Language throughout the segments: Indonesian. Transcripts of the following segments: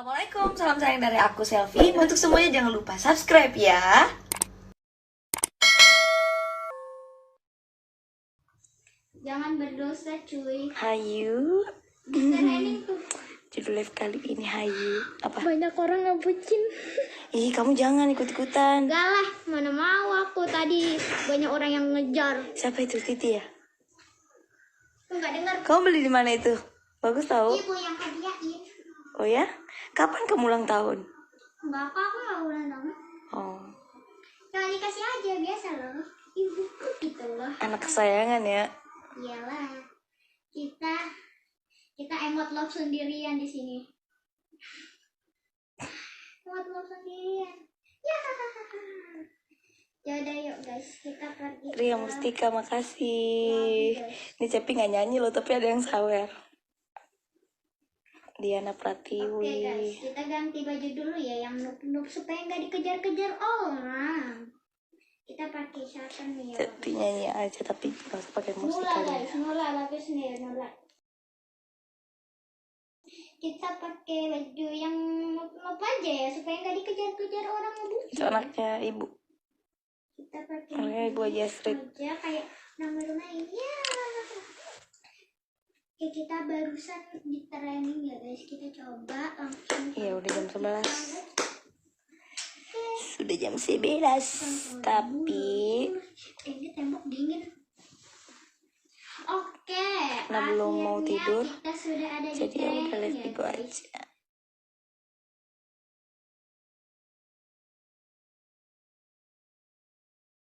Assalamualaikum, salam sayang dari aku Selfie. Untuk semuanya jangan lupa subscribe ya. Jangan berdosa cuy. Hayu. Training tuh. Judul live kali ini Hayu. Apa? Banyak orang ngebucin. Ih, kamu jangan ikut-ikutan. Gak lah, mana mau aku tadi banyak orang yang ngejar. Siapa itu, Titi ya? Enggak dengar. Kamu beli di mana itu? Bagus tahu. Ibu yang hadiahin. Oh ya? Kapan kamu ulang tahun? Enggak, aku nggak ulang tahun. Oh, Cuma dikasih aja biasa loh. Ibu gitu loh. anak kesayangan ya. Iyalah. Kita emot love sendirian di sini. Emot love sendirian. Ya. Yaudah yuk guys, kita pergi. Ria Mustika, makasih. Ini Cepi nggak nyanyi loh, tapi ada yang sawer. Diana Pratiwi. Oke guys, kita ganti baju dulu ya yang noob-noob supaya nggak dikejar-kejar orang. Kita pakai shortan nih ya. Cepi nyanyi aja, tapi nggak usah pakai musik Nula kali guys, ya. nula bagus nih nula. Kita pakai baju yang noob aja ya supaya nggak dikejar-kejar orang ngebucin. Itu anaknya ibu. Kita pakai Anaknya ibu aja Astrid. aja kayak nama rumah ini ya. Oke, kita barusan di training ya guys. Kita coba langsung. Iya, udah jam 11. Sudah jam 11. Tapi ini tembok dingin. Oke, karena belum mau akhirnya tidur, kita sudah ada di jadi ya udah training live ya, Bigo guys. aja.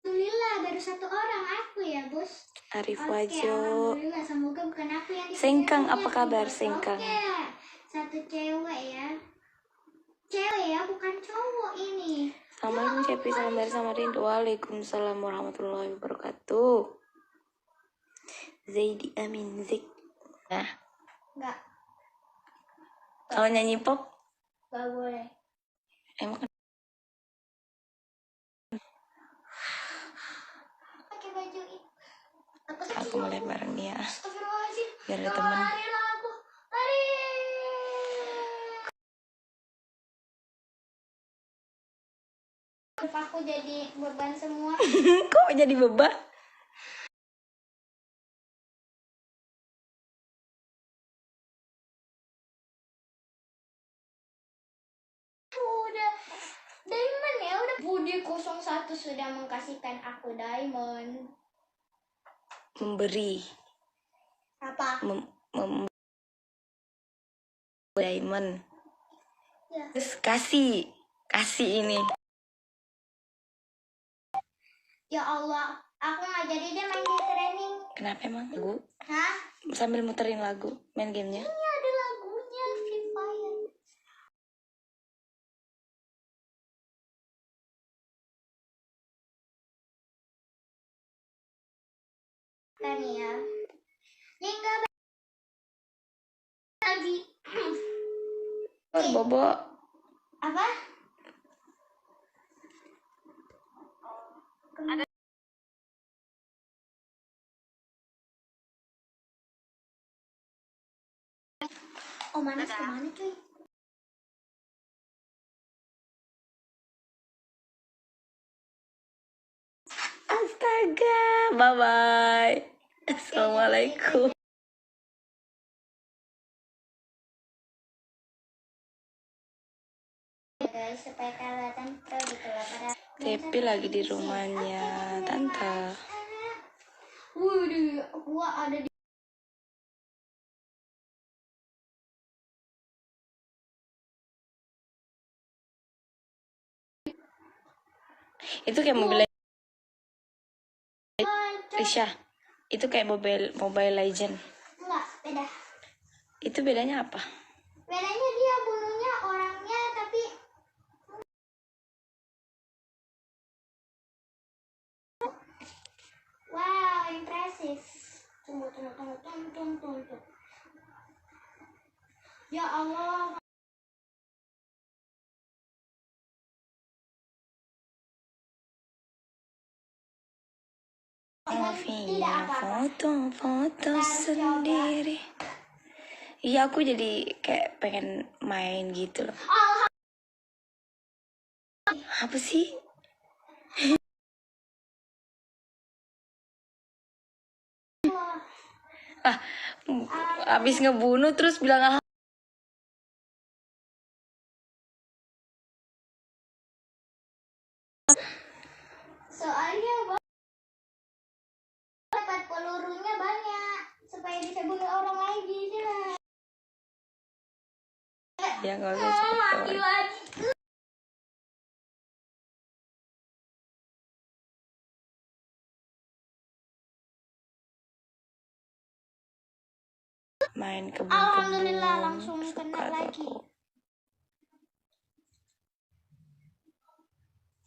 Alhamdulillah baru satu orang aku ya bos. Arif Oke, Wajo. alhamdulillah semoga bukan aku yang Sengkang, dikejar-kejar apa kabar, bos. Sengkang? Oke, satu cewek ya. Cewek ya, bukan cowok ini. Assalamualaikum Cepi, salam dari Samarinda. Waalaikumsalam warahmatullahi wabarakatuh. Zaidi Amin Zik. Nah, Enggak, kalau nyanyi pop, enggak boleh. emang Pakai baju ini. aku mau live bareng dia. Astagfirullahaladzim. Biar ada temen. Larilah aku. Lari. Aku jadi beban semua. Kok jadi beban? Udah diamond ya, udah Budi 01 sudah mengkasihkan aku diamond. Memberi. Apa? Diamond. Ya. Terus kasih ini. Ya Allah, aku nggak jadi deh main di training. Kenapa emang? Lagu? Hah? Sambil muterin lagu, main gamenya. Ini ada lagunya Free Fire. Kan ya. Hingga lagi. Bobo. Apa? Oh, Manas kemana cuy? Astaga, bye bye. Assalamualaikum. Guys, supaya kelihatan pro gitu lah pada. Tepi lagi di rumahnya tante. Waduh, gua ada di. Itu kayak mobil Risha. Itu kayak Mobile Legend. Enggak, beda. Itu bedanya apa? Bedanya dia bunuhnya orangnya tapi wow, impresif. Tunggu. Ya Allah. Alfinya foto-foto sendiri. Iya, aku jadi kayak pengen main gitu loh. Apa sih? Ah, abis ngebunuh terus bilang Soalnya dapat pelurunya banyak supaya bisa bunuh orang lagi sih. ya nggak usah cerita. Lagi. Main kebun-kebun. Alhamdulillah langsung suka kena lagi. aku.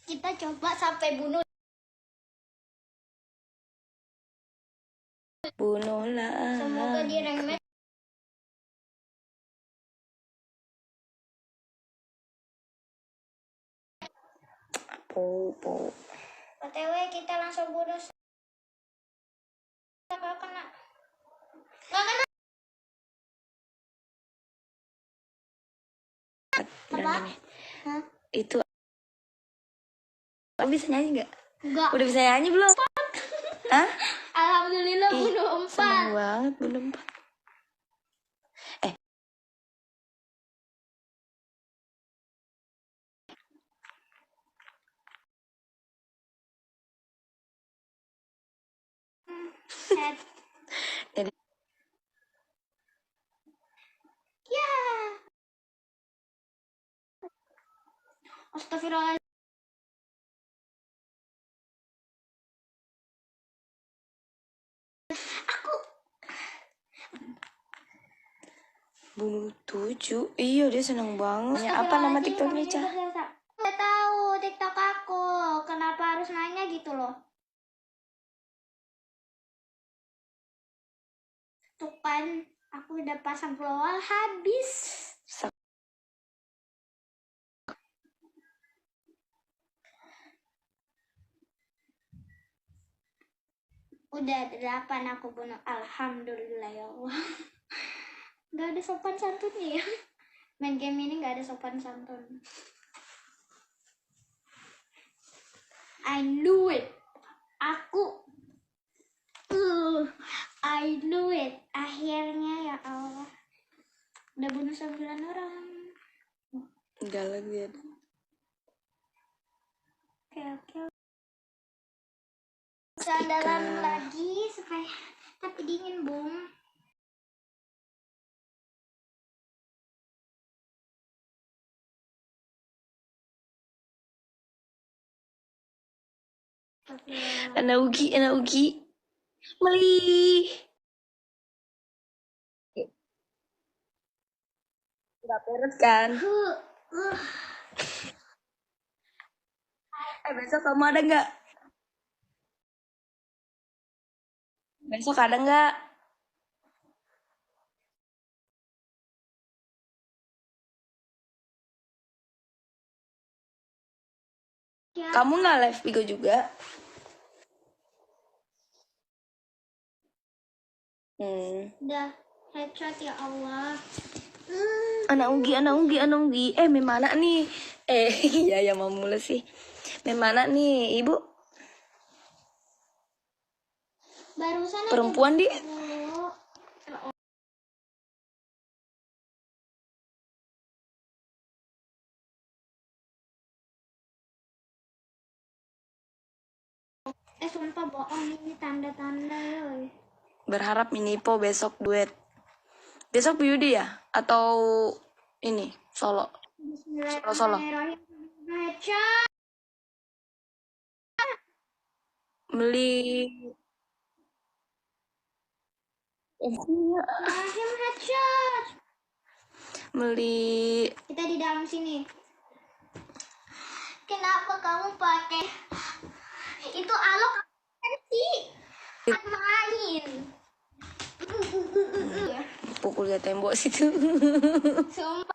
Kita coba sampai bunuh. Bunuhlah. Semoga di rank match. Po. OTW kita langsung bunuh. Nggak kena. Apa? Hah? Itu bisa nyanyi nggak? Enggak. Udah bisa nyanyi belum? Hah? Alhamdulillah Ih, bunuh 4. seneng banget bunuh 4. Set. Jadi Ya. Astagfirullah. bunuh 7. Iya, dia seneng banget. Apa nama TikToknya, Cah? Nggak tahu TikTok aku. Kenapa harus nanya gitu loh? Tuh kan, aku udah pasang global habis. Udah 8 aku bunuh. Alhamdulillah ya Allah. Gak ada sopan santunnya ya. Main game ini gak ada sopan santun. I knew it. I knew it. Akhirnya ya Allah. Udah bunuh 9 orang. Enggak lagi ya. Oke. Dalam lagi supaya tapi dingin, Bung. Anak Ugi. Meli. Gak beres kan? Besok kamu ada nggak? Besok ada nggak? Ya. Kamu nggak live Bigo juga? Udah headshot ya Allah. Anak Ugi. Memana nih? Ya mau mulai sih. Memana nih, Ibu? Barusan aja Perempuan di. dulu. Sumpah bohong ini tanda-tanda ya. Berharap Minipo besok duet. Besok Beauty ya? Atau ini solo? Solo. Headshot. Beli. Rahim headshot. Beli. Kita di dalam sini. Kenapa kamu pakai itu alok sih? Main. Pukul ya tembok situ. Sumpah.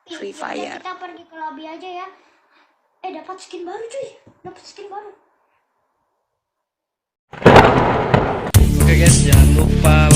Free Fire. Kita pergi ke lobby aja ya. Dapat skin baru cuy. Oke guys, jangan lupa